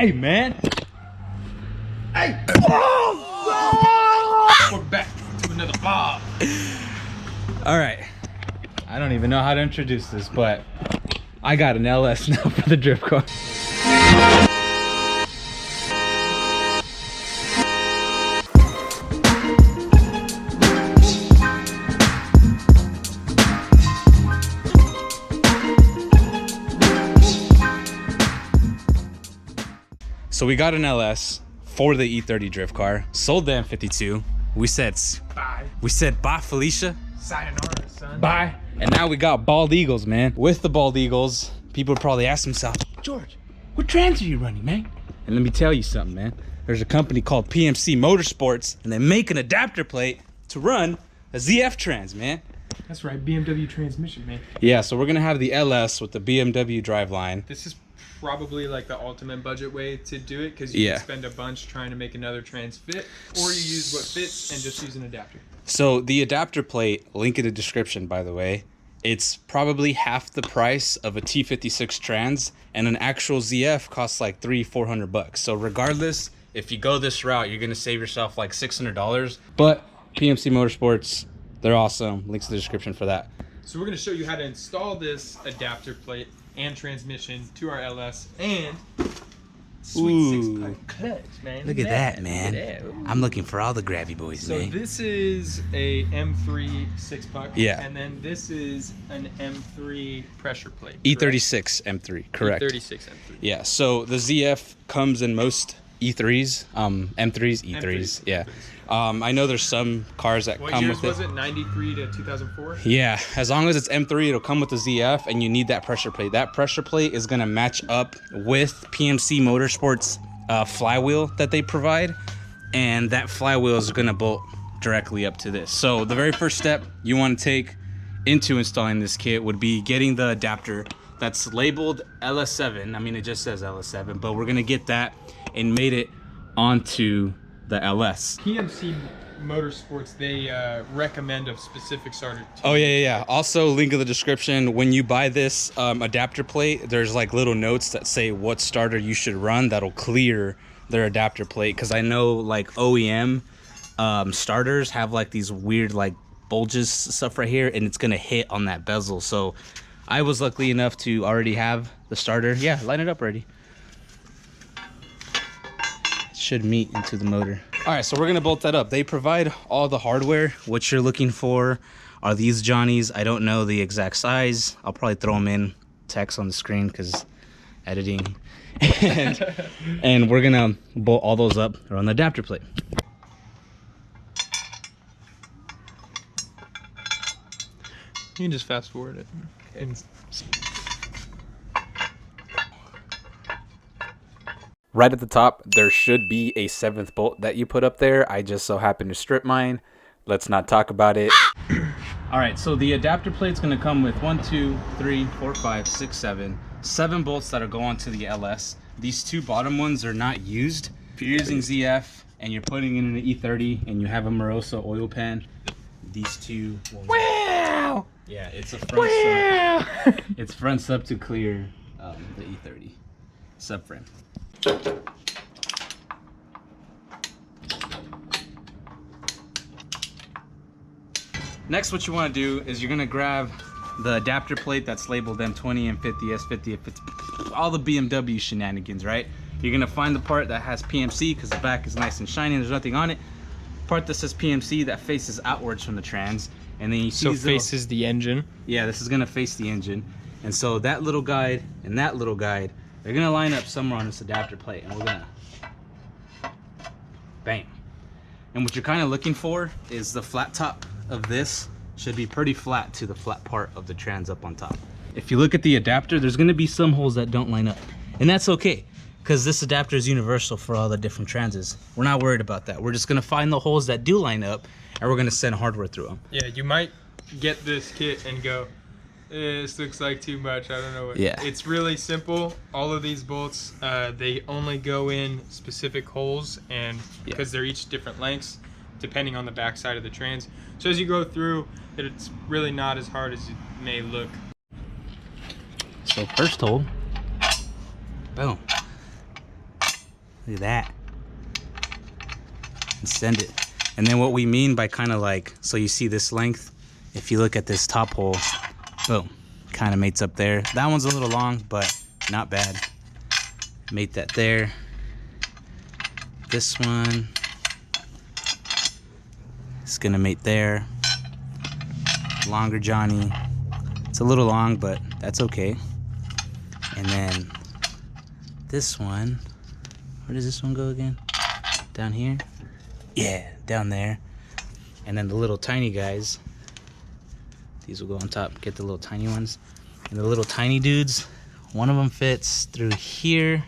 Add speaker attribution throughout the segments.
Speaker 1: Hey, man. Hey. We're back to another vlog. All right. I don't even know how to introduce this, but I got an LS now for the drift car. So we got an LS for the E30 drift car, sold the M52. We said bye. We said bye, Felicia.
Speaker 2: Sayonara, son.
Speaker 1: Bye. And now we got bald eagles, man. With the bald eagles, people probably ask themselves, George, what trans are you running, man? And let me tell you something, man. There's a company called PMC MOTORSPORTs, and they make an adapter plate to run a ZF trans, man.
Speaker 2: That's right, BMW transmission, man.
Speaker 1: Yeah, so we're gonna have the LS with the BMW driveline.
Speaker 2: This is probably like the ultimate budget way to do it, because you can spend a bunch trying to make another trans fit, or you use what fits and just use an adapter. So
Speaker 1: the adapter plate, link in the description, by the way, it's probably half the price of a T56 trans, and an actual ZF costs like $300-400 bucks. So regardless, if you go this route, you're gonna save yourself like $600. But PMC Motorsports, they're awesome. Links in the description for that.
Speaker 2: So we're gonna show you how to install this adapter plate and transmission to our LS, and sweet 6-pipe clutch, man.
Speaker 1: Look at that, man. I'm looking for all the grabby boys,
Speaker 2: so
Speaker 1: man.
Speaker 2: So this is a M3 6-puck,
Speaker 1: yeah,
Speaker 2: and then this is an M3 pressure plate.
Speaker 1: E36 M3, correct.
Speaker 2: E36 M3.
Speaker 1: Yeah, so the ZF comes in most E3s, M3s, E3s, yeah. I know there's some cars that come with it.
Speaker 2: What years was it? 93 to 2004?
Speaker 1: Yeah, as long as it's M3, it'll come with the ZF, and you need that pressure plate. That pressure plate is gonna match up with PMC Motorsports flywheel that they provide, and that flywheel is gonna bolt directly up to this. So the very first step you wanna take into installing this kit would be getting the adapter that's labeled LS7. I mean, it just says LS7, but we're gonna get that and made it onto the LS.
Speaker 2: PMC Motorsports, they recommend a specific starter.
Speaker 1: Oh yeah. Also, link in the description. When you buy this adapter plate, there's like little notes that say what starter you should run. That'll clear their adapter plate, because I know like OEM starters have like these weird like bulges stuff right here, and it's gonna hit on that bezel. So I was lucky enough to already have the starter. Yeah, line it up already. Should meet into the motor. All right, so we're gonna bolt that up. They provide all the hardware. What you're looking for are these Johnnies. I don't know the exact size. I'll probably throw them in text on the screen because editing. and we're gonna bolt all those up around the adapter plate.
Speaker 2: You can just fast forward it. And
Speaker 1: right at the top, there should be a 7th bolt that you put up there. I just so happen to strip mine. Let's not talk about it. All right, so the adapter plate's gonna come with 1, 2, 3, 4, 5, 6, 7 bolts that'll go onto the LS. These 2 bottom ones are not used. If you're using ZF and you're putting in an E30 and you have a Morosa oil pan, these 2 will... Wow! Yeah, it's a front sub. It's front sub to clear the E30 subframe. Next, what you want to do is you're going to grab the adapter plate that's labeled M20, M50, S50, F50, all the BMW shenanigans, right? You're going to find the part that has PMC because the back is nice and shiny and there's nothing on it. Part that says PMC that faces outwards from the trans, and then you see
Speaker 2: faces the engine. Yeah,
Speaker 1: this is going to face the engine. And so that little guide and that little guide, they're gonna line up somewhere on this adapter plate, and we're gonna bang. And what you're kind of looking for is the flat top of this should be pretty flat to the flat part of the trans up on top. If you look at the adapter, there's gonna be some holes that don't line up, and that's okay, because this adapter is universal for all the different transes. We're not worried about that. We're just gonna find the holes that do line up, and we're gonna send hardware through them.
Speaker 2: Yeah, you might get this kit and go, this looks like too much. I don't know what.
Speaker 1: Yeah.
Speaker 2: It's really simple. All of these bolts, they only go in specific holes, and because they're each different lengths, depending on the back side of the trans. So as you go through, it's really not as hard as it may look.
Speaker 1: So first hole, boom. Look at that. And send it. And then what we mean by kind of like, so you see this length, if you look at this top hole, boom, kind of mates up there. That one's a little long, but not bad. Mate that there. This one is gonna mate there. Longer Johnny. It's a little long, but that's okay. And then this one, where does this one go again? Down here? Yeah, down there. And then the little tiny guys, these will go on top. Get the little tiny ones. And the little tiny dudes, one of them fits through here,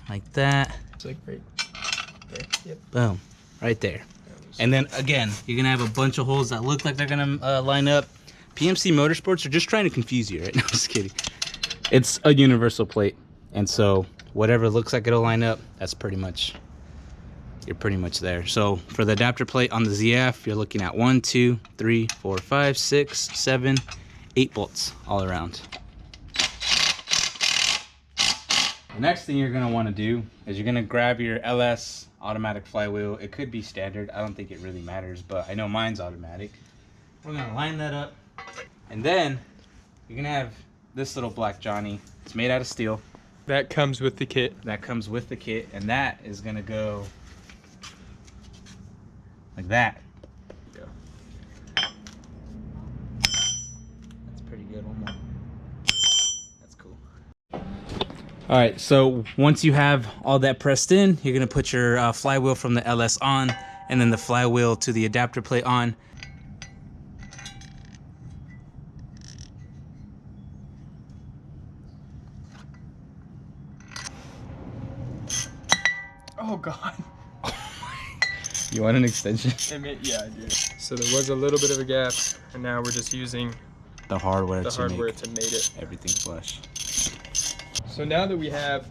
Speaker 1: like that.
Speaker 2: It's like right there. Yep.
Speaker 1: Boom, right there. And then again, you're gonna have a bunch of holes that look like they're gonna line up. PMC Motorsports are just trying to confuse you, right? No, just kidding. It's a universal plate, and so whatever looks like it'll line up, that's pretty much, you're pretty much there. So for the adapter plate on the ZF, you're looking at 1, 2, 3, 4, 5, 6, 7, 8 bolts all around. The next thing you're gonna want to do is you're gonna grab your LS automatic flywheel. It could be standard. I don't think it really matters, but I know mine's automatic. We're gonna line that up, and then you're gonna have this little black Johnny. It's made out of steel.
Speaker 2: That comes with the kit.
Speaker 1: That comes with the kit, and that is gonna go like that.
Speaker 2: Go.
Speaker 1: That's pretty good. One more. That's cool. All right, so once you have all that pressed in, you're gonna put your flywheel from the LS on, and then the flywheel to the adapter plate on.
Speaker 2: Oh God.
Speaker 1: You want an extension?
Speaker 2: Yeah, I do. So there was a little bit of a gap, and now we're just using
Speaker 1: The hardware,
Speaker 2: the
Speaker 1: to
Speaker 2: hardware
Speaker 1: make
Speaker 2: to mate it.
Speaker 1: everything flush.
Speaker 2: So now that we have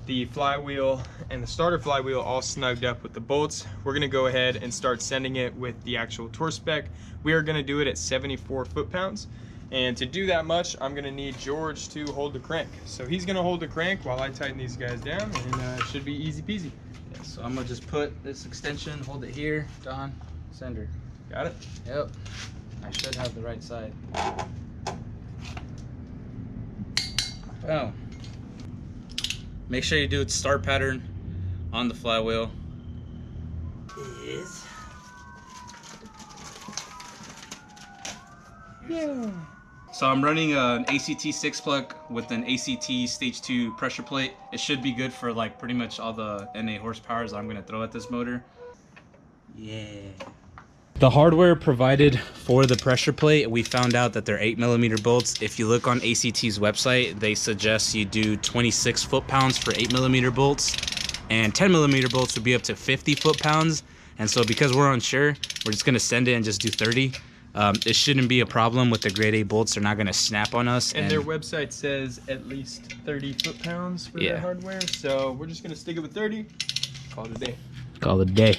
Speaker 2: the flywheel and the starter flywheel all snugged up with the bolts, we're gonna go ahead and start sending it with the actual torque spec. We are gonna do it at 74 foot-pounds. And to do that much, I'm gonna need George to hold the crank. So he's gonna hold the crank while I tighten these guys down, and it should be easy peasy.
Speaker 1: Yeah, so I'm gonna just put this extension, hold it here, Don, send her.
Speaker 2: Got it?
Speaker 1: Yep. I should have the right side. Oh. Make sure you do its start pattern on the flywheel. Is.
Speaker 2: Yeah.
Speaker 1: So I'm running an ACT 6 plug with an ACT stage 2 pressure plate. It should be good for like pretty much all the NA horsepowers I'm gonna throw at this motor. Yeah. The hardware provided for the pressure plate, we found out that they're 8mm bolts. If you look on ACT's website, they suggest you do 26 foot-pounds for 8mm bolts, and 10mm bolts would be up to 50 foot-pounds. And so because we're unsure, we're just gonna send it and just do 30. It shouldn't be a problem with the grade A bolts. They're not gonna snap on us.
Speaker 2: And their website says at least 30 foot-pounds for their hardware. So we're just gonna stick it with 30, call it a day.
Speaker 1: Call it a day.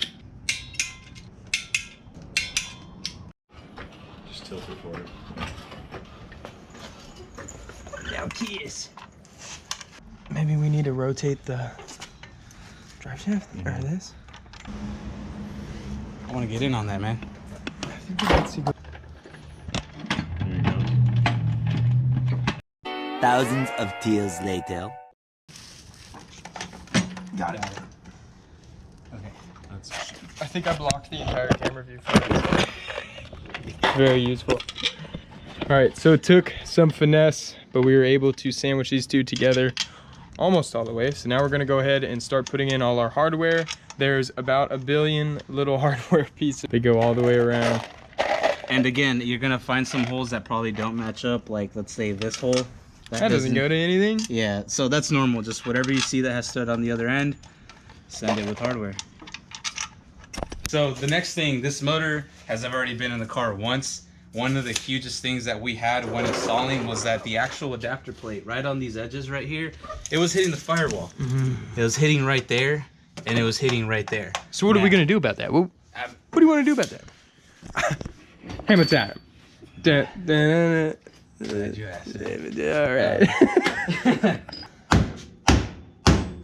Speaker 3: Tilt it forward.
Speaker 2: Now kiss. Maybe we need to rotate the drive shaft or this.
Speaker 1: I wanna get in on that, man.
Speaker 2: I think we might see.
Speaker 3: There you go.
Speaker 4: Thousands of tears later.
Speaker 2: Got it.
Speaker 1: Okay.
Speaker 3: That's
Speaker 2: I think I blocked the entire camera view for it. Very useful. All right, so it took some finesse, but we were able to sandwich these two together almost all the way. So now we're gonna go ahead and start putting in all our hardware. There's about 1 billion little hardware pieces. They go all the way around.
Speaker 1: And again, you're gonna find some holes that probably don't match up. Like, let's say this hole.
Speaker 2: That doesn't go to anything.
Speaker 1: Yeah, so that's normal. Just whatever you see that has stud on the other end, send it with hardware. So the next thing, this motor has already been in the car once. One of the hugest things that we had when installing was that the actual adapter plate right on these edges right here, it was hitting the firewall. It was hitting right there, and it was hitting right there.
Speaker 2: So what are we gonna do about that? What do you want to do about that? Hammer time. Glad
Speaker 1: you asked.
Speaker 2: All right.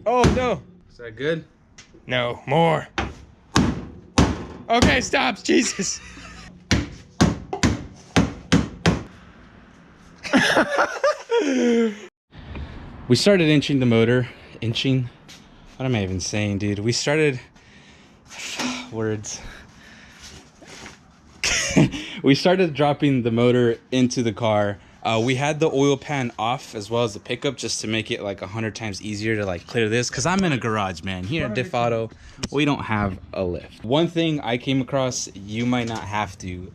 Speaker 2: Oh no.
Speaker 1: Is that good?
Speaker 2: No, more. Okay, stops. Jesus.
Speaker 1: We started inching the motor. Inching? What am I even saying, dude? We started... Words. We started dropping the motor into the car. We had the oil pan off as well as the pickup just to make it like 100 times easier to like clear this, because I'm in a garage, man. Here at Diff Auto, we don't have a lift. One thing I came across, you might not have to.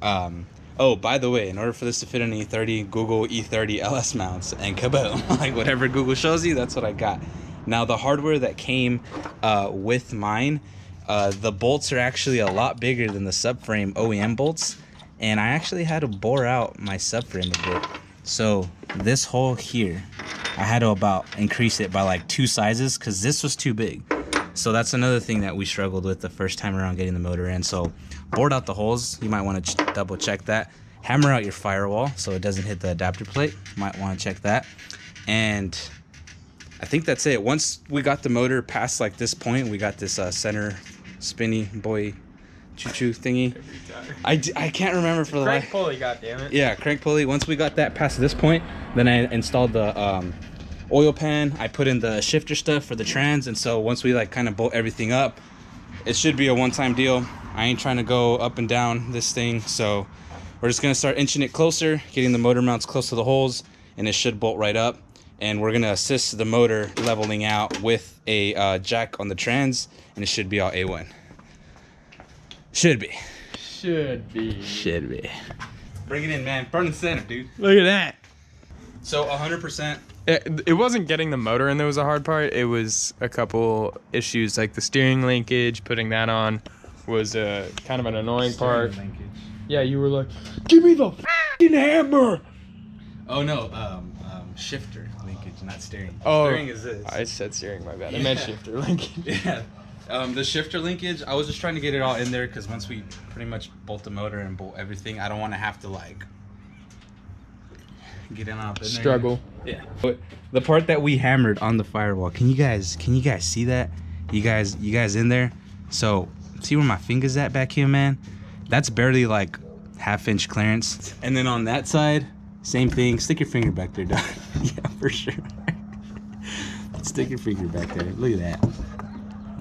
Speaker 1: Oh, by the way, in order for this to fit in an E30, Google E30 LS mounts and kaboom. Like whatever Google shows you, that's what I got. Now the hardware that came with mine, the bolts are actually a lot bigger than the subframe OEM bolts. And I actually had to bore out my subframe a bit. So this hole here, I had to about increase it by like 2 sizes because this was too big. So that's another thing that we struggled with the first time around getting the motor in. So bored out the holes. You might want to double check that. Hammer out your firewall so it doesn't hit the adapter plate. You might want to check that. And I think that's it. Once we got the motor past like this point, we got this center spinny boy choo-choo thingy. I can't remember for the life.
Speaker 2: Crank pulley, goddammit.
Speaker 1: Yeah, crank pulley. Once we got that past this point, then I installed the oil pan. I put in the shifter stuff for the trans, and so once we like kind of bolt everything up, it should be a one-time deal. I ain't trying to go up and down this thing, so we're just gonna start inching it closer, getting the motor mounts close to the holes, and it should bolt right up. And we're gonna assist the motor leveling out with a jack on the trans, and it should be all A1. Should be.
Speaker 2: Should be.
Speaker 1: Should be. Bring it in, man. Front and center, dude.
Speaker 2: Look at that.
Speaker 1: So 100%.
Speaker 2: It wasn't getting the motor in that was a hard part. It was a couple issues like the steering linkage. Putting that on was kind of an annoying part.
Speaker 1: Linkage.
Speaker 2: Yeah, you were like, give me the f***ing hammer.
Speaker 1: Oh no, shifter linkage, not steering.
Speaker 2: Oh,
Speaker 1: Steering is this.
Speaker 2: I said steering, my bad. I meant shifter linkage.
Speaker 1: Yeah. The shifter linkage, I was just trying to get it all in there because once we pretty much bolt the motor and bolt everything, I don't want to have to like get in up in
Speaker 2: Struggle.
Speaker 1: there. Yeah. But the part that we hammered on the firewall, can you guys see that? You guys in there? So see where my finger's at back here, man? That's barely like half-inch clearance. And then on that side, same thing. Stick your finger back there, dog. Yeah, for sure. Stick your finger back there. Look at that.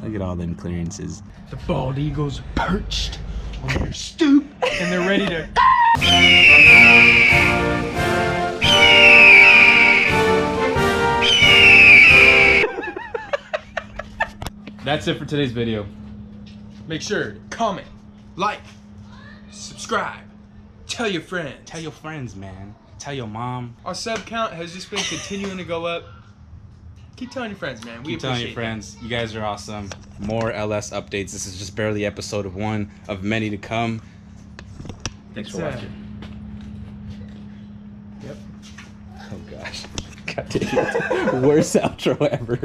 Speaker 1: Look at all them clearances.
Speaker 2: The bald eagles are perched on their stoop and they're ready to.
Speaker 1: That's it for today's video.
Speaker 2: Make sure to comment, like, subscribe, tell your friends.
Speaker 1: Tell your friends, man. Tell your mom.
Speaker 2: Our sub count has just been continuing to go up. Keep telling your friends, man. We
Speaker 1: Keep telling your
Speaker 2: appreciate
Speaker 1: friends. You guys are awesome. More LS updates. This is just barely episode 1 of many to come. Thanks for watching.
Speaker 2: Yep.
Speaker 1: Oh gosh. God damn it. Worst outro ever.